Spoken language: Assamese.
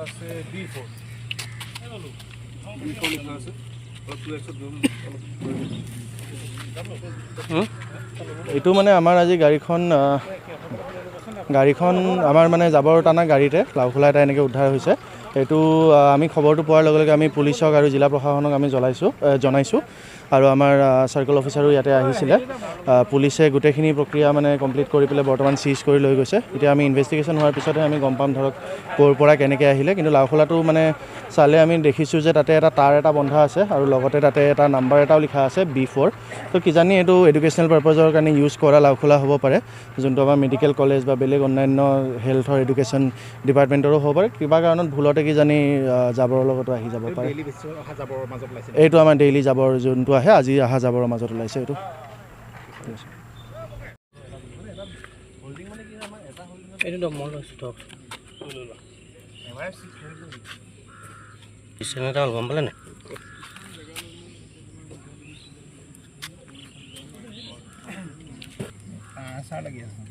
আছে B4 লিখা আছে এইটো মানে আমাৰ আজি গাড়ীখন আমাৰ মানে জাবৰ টানা গাড়ীতে লাওখোলা এটা এনেকৈ উদ্ধাৰ হৈছে। এইটো আমি খবৰটো পোৱাৰ লগে লগে আমি পুলিচক আৰু জিলা প্ৰশাসনক আমি জনাইছোঁ আৰু আমাৰ চাৰ্কল অফিচাৰো ইয়াতে আহিছিলে। পুলিচে গোটেইখিনি প্ৰক্ৰিয়া মানে কমপ্লিট কৰি পেলাই বৰ্তমান চিজ কৰি লৈ গৈছে। এতিয়া আমি ইনভেষ্টিগেশ্যন হোৱাৰ পিছতহে আমি গম পাম ধৰক ক'ৰ পৰা কেনেকৈ আহিলে। কিন্তু লাওখোলাটো মানে চালে আমি দেখিছোঁ যে তাতে এটা তাঁৰ এটা বন্ধা আছে আৰু লগতে তাতে এটা নাম্বাৰ এটাও লিখা আছে B4। তো কিজানি এইটো এডুকেশ্যনেল পাৰপাজৰ কাৰণে ইউজ কৰা লাওখোলা হ'ব পাৰে, যোনটো আমাৰ মেডিকেল কলেজ বা বেলেগ অন্যান্য হেল্থৰ এডুকেশ্যন ডিপাৰ্টমেণ্টৰো হ'ব পাৰে। কিবা কাৰণত ভুলতে কিজানি জাবৰৰ লগতো আহি যাব পাৰে। এইটো আমাৰ ডেইলি জাবৰ যোনটো আহে, আজি অহা জাবৰৰ মাজত ওলাইছে এইটো। গম পালে নাই? আচাৰ লাগি আছে